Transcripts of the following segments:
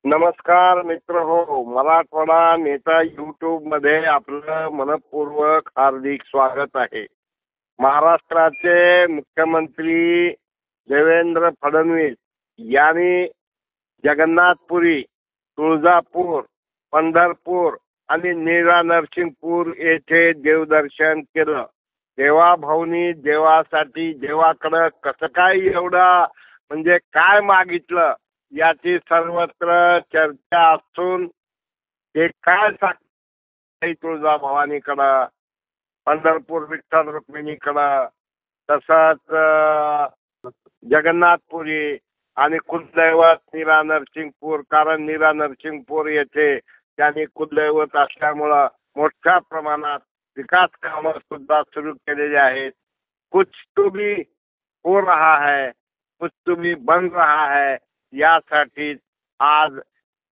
नमस्कार मित्र हो, मराठवाडा नेता YouTube मध्ये आपलं मनपूर्वक हार्दिक स्वागत आहे. महाराष्ट्राचे मुख्यमंत्री देवेंद्र फडणवीस यांनी जगन्नाथपुरी, तुळजापूर, पंढरपूर आणि नीरा नरसिंहपूर येथे देवदर्शन केलं. देवाभाऊनी देवासाठी देवाकडं कसं काय एवढा म्हणजे काय मागितलं याची सर्वत्र चर्चा असून ते काय सांगते तुळजाभवानीकडं, पंढरपूर विठ्ठल रुक्मिणीकडं, तसंच जगन्नाथपुरी आणि कुलदैवत नीरा नरसिंहपूर. कारण नीरा नरसिंहपूर येथे त्यांनी कुलदैवत असल्यामुळं मोठ्या प्रमाणात विकास कामं सुद्धा सुरू केलेली आहेत. कुछ तो भी हो रहा है, कुछ तो भी बन रहा है. यासाठी आज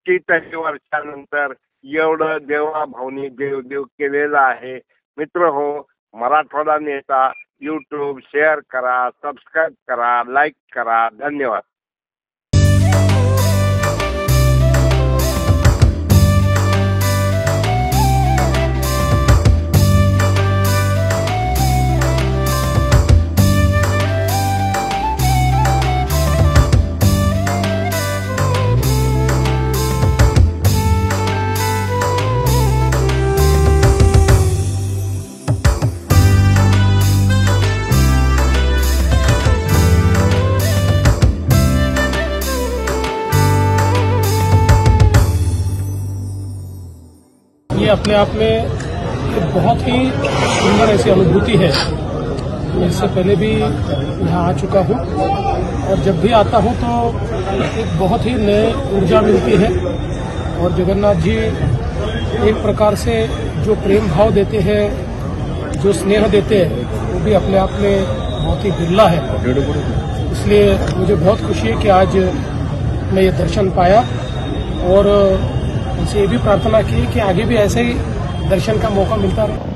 कितीतरी वर्षानंतर एवढं देवाभाऊनी देवदेव केलेलं आहे. मित्र हो, मराठवाडा नेता YouTube शेअर करा, सबस्क्राईब करा, लाईक करा. धन्यवाद. ये अपने आप में एक बहुत ही सुंदर ऐसी अनुभूति है। मैं इससे पहले भी यहाँ आ चुका हूँ और जब भी आता हूँ तो एक बहुत ही नई ऊर्जा मिलती है। और जगन्नाथ जी एक प्रकार से जो प्रेम भाव देते हैं, जो स्नेह देते हैं, वो भी अपने आप में बहुत ही बिरला है। इसलिए मुझे बहुत खुशी है कि आज मैं ये दर्शन पाया और उनसे ये भी प्रार्थना की कि आगे भी ऐसे ही दर्शन का मौका मिलता रहे।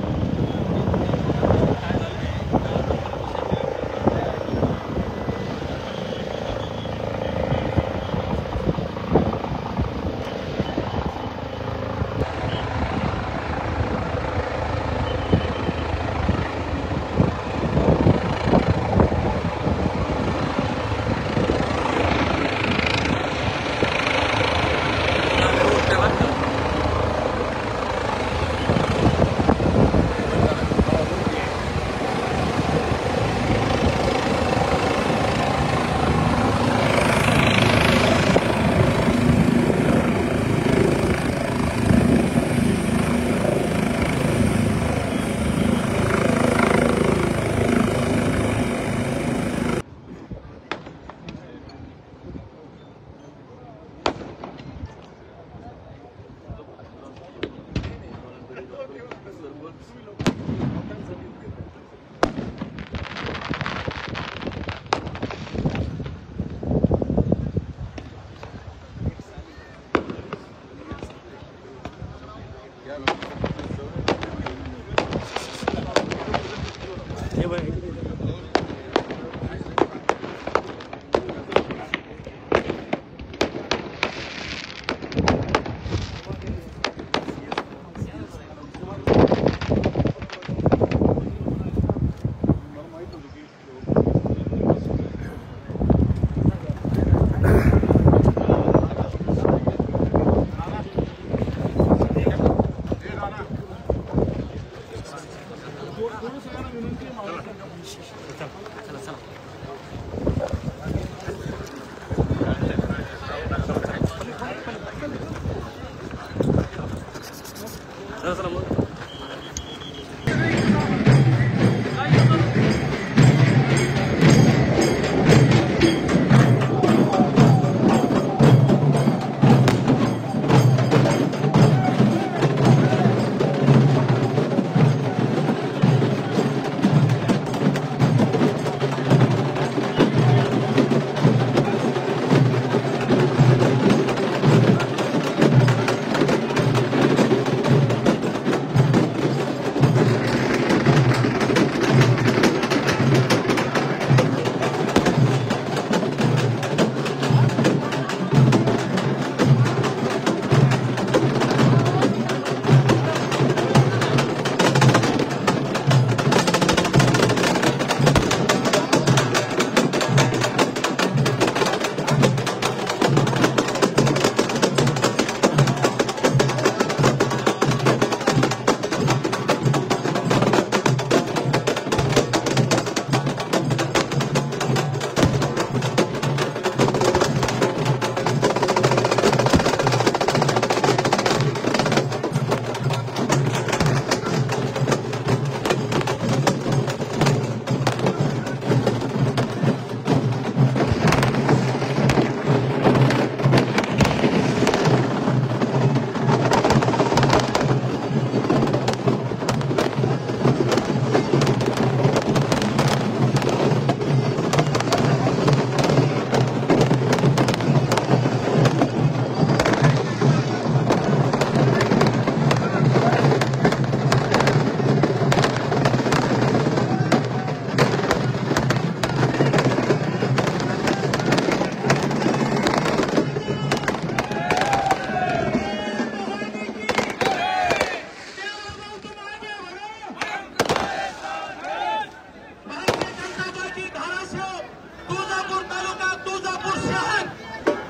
तुळजापूर तालुका, तुळजापूर शहर,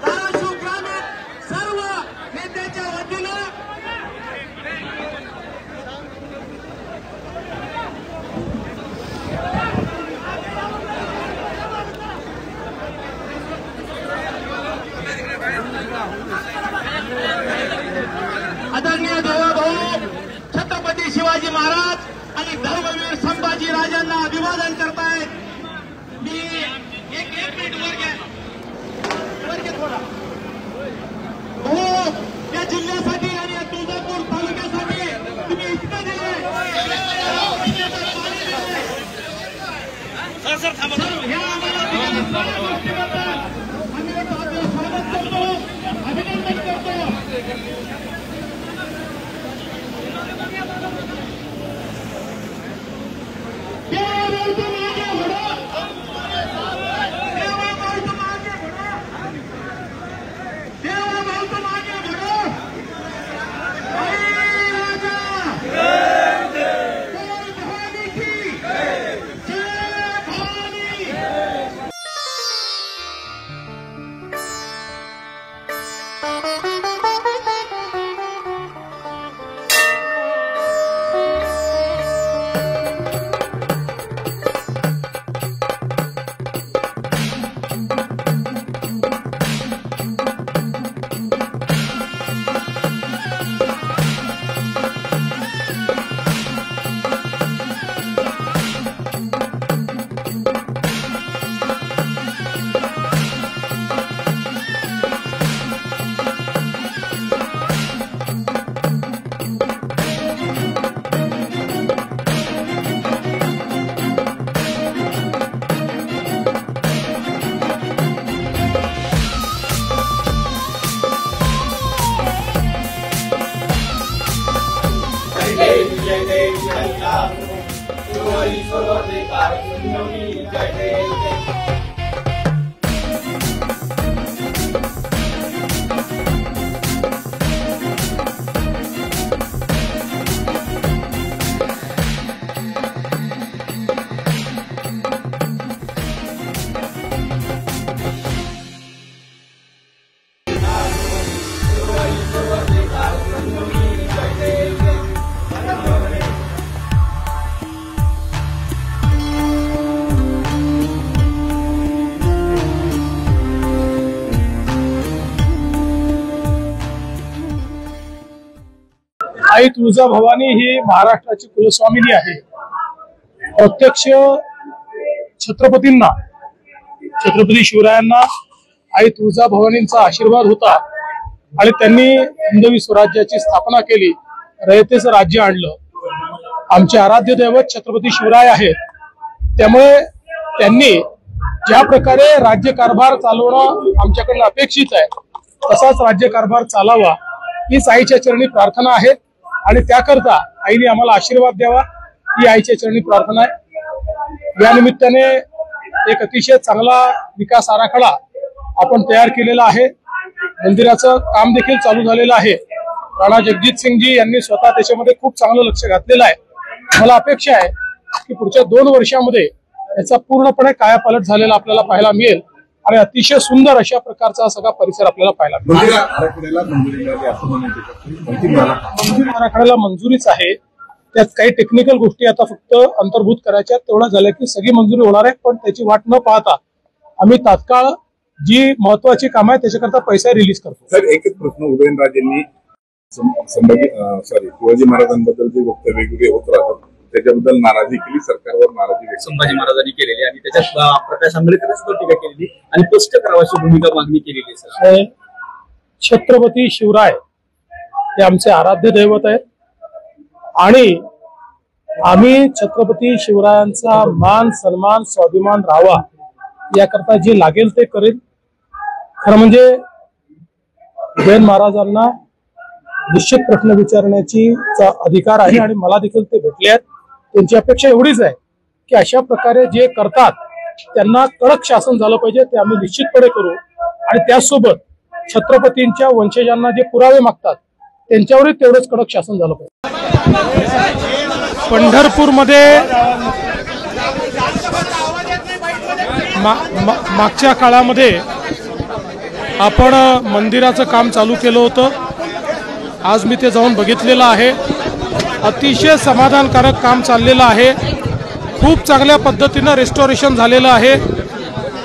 धाराशिव ग्रामीण सर्व नेत्याच्या वतीनं आदरणीय देवाभाऊ छत्रपती शिवाजी महाराज आणि धर्मवीर संभाजी राजांना अभिवादन करतायत। मी एक मिनिट वर घ्या थोडा। हो, या जिल्ह्यासाठी आणि या तुळजापूर तालुक्यासाठी तुम्ही इतकं दिले, ह्या आम्हाला दिलेल्या सर्व गोष्टीबद्दल आम्ही आपलं स्वागत करतो, अभिनंदन करतो। आई तुळजाभवानी ही महाराष्ट्राची कुलस्वामिनी आहे। प्रत्यक्ष छत्रपतींना, छत्रपती शिवरायांना आई तुळजाभवानींचा आशीर्वाद होता आणि त्यांनी हिंदवी स्वराज्याची स्थापना केली, रयतेचं राज्य आणलं। आमचे आराध्य दैवत छत्रपती शिवराय आहेत, त्यामुळे त्यांनी ज्या प्रकारे राज्यकारभार चालवणं आमच्याकडून अपेक्षित आहे तसाच राज्यकारभार चालावा हीच आईच्या चरणी प्रार्थना आहे आणि त्याकरता आईने आम्हाला आशीर्वाद द्यावा ही आईच्या चरणी प्रार्थना आहे। या निमित्ताने एक अतिशय चांगला विकास आराखडा आपण तयार केलेला आहे। मंदिराचं काम देखील चालू झालेलं आहे। राणा जगजित सिंगजी यांनी स्वतः त्याच्यामध्ये खूप चांगलं लक्ष घातलेलं आहे। मला अपेक्षा आहे की पुढच्या 2 वर्षामध्ये याचा पूर्णपणे कायापालट झालेला आपल्याला पाहायला मिळेल आणि अतिशय सुंदर अशा प्रकारचा सगळा परिसर आपल्याला पाहायला मिळेल। मंजुरी आराखड्याला मंजुरीच आहे, त्यात काही टेक्निकल गोष्टी आता फक्त अंतर्भूत करायच्या, तेवढं झालं की सगळी मंजुरी होणार आहे। पण त्याची वाट न पाहता आम्ही तात्काळ जी महत्वाची कामं आहे त्याच्याकरता पैसा रिलीज करतो। सर, एकच प्रश्न, उदयनराजेंनी शिवाजी महाराजांबद्दल जे वक्तव्य वेगवेगळे होत राहतात त्याच्याबद्दल नाराजी केली, सरकारवर नाराजी व्यक्त संभाजी महाराजांनी केलेली आणि त्याच्यात प्रकाश आंबेडकरांनी सुद्धा टीका केलेली आणि स्पष्ट करावाची भूमिका मागणी केलेली आहे। छत्रपती शिवराय हे आमचे आराध्य दैवत आहेत आणि आम्ही छत्रपती शिवरायांचा मान सन्मान स्वाभिमान राहावा याकरता जे लागेल ते करेल। खरं म्हणजे उदयन महाराजांना निश्चित प्रश्न विचारण्याची अधिकार आहे आणि मला देखील ते भेटले आहेत। त्यांची अपेक्षा एवढीच आहे की अशा प्रकारे जे करतात त्यांना कडक शासन झालं पाहिजे, ते आम्ही निश्चितपणे करू आणि त्याचसोबत छत्रपतींच्या वंशजांना जे पुरावे मागतात त्यांच्यावरही तेवढंच कडक शासन झालं पाहिजे। पंढरपूरमध्ये मागच्या काळामध्ये आपण मंदिराचं काम चालू केलं होतं. आज मी ते जाऊन बघितलेलं आहे. अतिशय समाधानकारक काम चाललेलं आहे. खूप चांगल्या पद्धतीनं रेस्टोरेशन झालेलं आहे.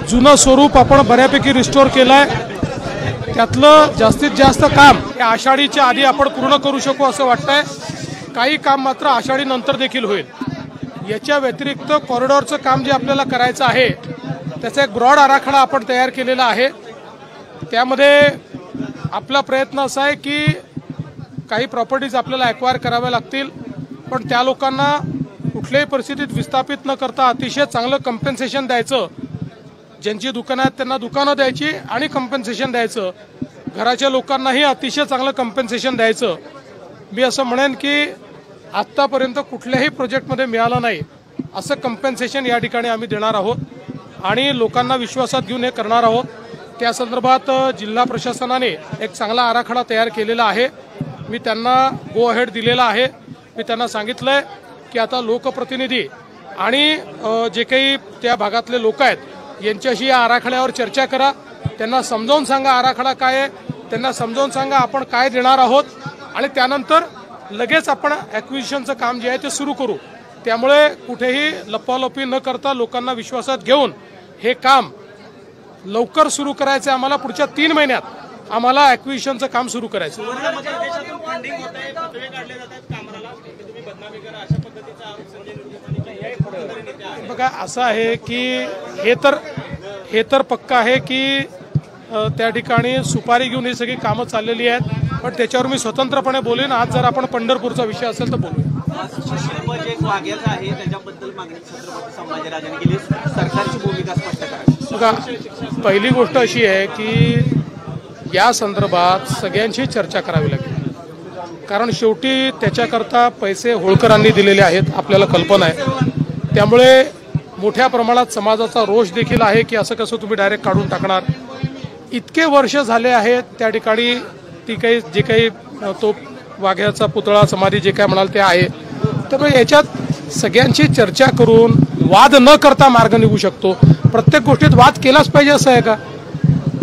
जुनं स्वरूप आपण बऱ्यापैकी रिस्टोर केलं आहे. त्यातलं जास्तीत जास्त काम हे आषाढीच्या आधी आपण पूर्ण करू शकू असं वाटतंय. काही काम मात्र आषाढी नंतर देखील होईल. याच्या व्यतिरिक्त कॉरिडॉरचं काम जे आपल्याला करायचं आहे त्याचा एक ब्रॉड आराखडा आपण तयार केलेला आहे. त्यामध्ये आपला प्रयत्न असा आहे की काही प्रॉपर्टीज आपल्याला ॲक्वायर कराव्या लागतील, पण त्या लोकांना कुठल्याही परिस्थितीत विस्थापित न करता अतिशय चांगलं कम्पेन्सेशन द्यायचं. ज्यांची दुकानं आहेत त्यांना दुकानं द्यायची आणि कम्पेन्सेशन द्यायचं. घराच्या लोकांनाही अतिशय चांगलं कम्पेन्सेशन द्यायचं. मी असं म्हणेन की आत्तापर्यंत कुठल्याही प्रोजेक्टमध्ये मिळालं नाही असं कम्पेन्सेशन या ठिकाणी आम्ही देणार आहोत आणि लोकांना विश्वासात घेऊन हे करणार आहोत. त्या संदर्भात जिल्हा प्रशासनाने एक चांगला आराखडा तयार केलेला आहे. मी त्यांना गो अहेड दिलेला आहे. मी त्यांना सांगितलंय की आता लोकप्रतिनिधी आणि जे काही त्या भागातले लोक आहेत यांच्याशी या आराखड्यावर चर्चा करा. त्यांना समजावून सांगा आराखडा काय आहे, त्यांना समजावून सांगा आपण काय देणार आहोत आणि त्यानंतर लगेच आपण ॲक्विजिशनचं काम जे आहे ते सुरू करू. त्यामुळे कुठेही लपालपी न करता लोकांना विश्वासात घेऊन हे काम लवकर सुरू करायचं. आम्हाला पुढच्या 3 महिन्यात आम्हाला ॲक्विजिशनचं काम सुरू करायचं. बघा असं आहे की हे तर पक्का आहे की त्या ठिकाणी सुपारी घेऊन ही सगळी कामं चाललेली आहेत, पण त्याच्यावर मी स्वतंत्रपणे बोलेन. आज जर आपण पंढरपूरचा विषय असेल तर बोलूया. सरकारची भूमिका स्पष्ट करा. बघा पहिली गोष्ट अशी आहे की या संदर्भात सगळ्यांची चर्चा करावी लागेल, कारण शेवटी त्याच्याकरता पैसे होळकरांनी दिलेले आहेत आपल्याला कल्पना आहे. त्यामुळे मोठ्या प्रमाणात समाजाचा रोष देखील आहे की असं कसं तुम्ही डायरेक्ट काढून टाकणार. इतके वर्ष झाले आहेत त्या ठिकाणी ती काही जे काही तो वाघ्याचा पुतळा समाधी जे काय म्हणाल ते आहे. त्यामुळे याच्यात सगळ्यांची चर्चा करून वाद न करता मार्ग निघू शकतो. प्रत्येक गोष्टीत वाद केलाच पाहिजे असं आहे का?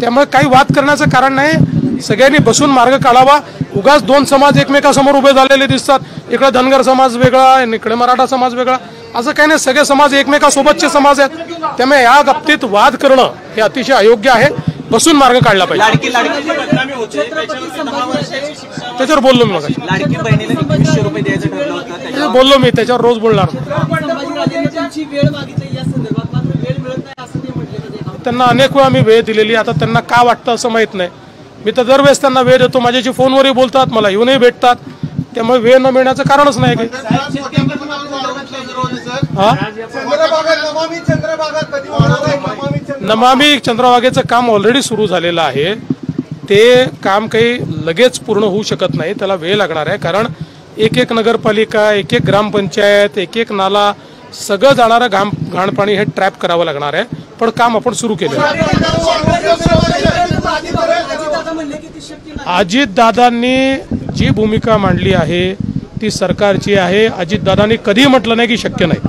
त्यामुळे काही वाद करण्याचं कारण नाही. सगळ्यांनी बसून मार्ग काढावा. उगाच 2 समाज एकमेकासमोर उभे झालेले दिसतात. इकडे धनगर समाज वेगळा आणि इकडे मराठा समाज वेगळा, असं काही नाही. सगळे समाज एकमेकासोबतचे समाज आहेत. त्यामुळे या बाबतीत वाद करणं हे अतिशय अयोग्य आहे. बसून मार्ग काढला पाहिजे. त्याच्यावर बोललो मी. बोललो मी त्याच्यावर रोज बोलणार. त्यांना अनेक वेळा मी वेळ दिलेली. आता त्यांना का वाटतं असं माहित नाही. मी तर दरवेळेस त्यांना वेळ देतो. माझ्याशी फोनवरही बोलतात, मला येऊनही भेटतात. त्यामुळे वेळ न मिळण्याचं कारणच नाही काही. नमामी चंद्रभागेचं काम ऑलरेडी सुरू झालेलं आहे. ते काम काही लगेच पूर्ण होऊ शकत नाही. त्याला वेळ लागणार आहे, कारण एक नगरपालिका, एक ग्रामपंचायत, एक नाला, सगळं जाणारं घाण पाणी हे ट्रॅप करावं लागणार आहे. पण काम आपण सुरू केलं. अजितदादांनी जी भूमिका मांडली आहे ती सरकारची आहे. अजितदादांनी कधीही म्हटलं नाही की शक्य नाही.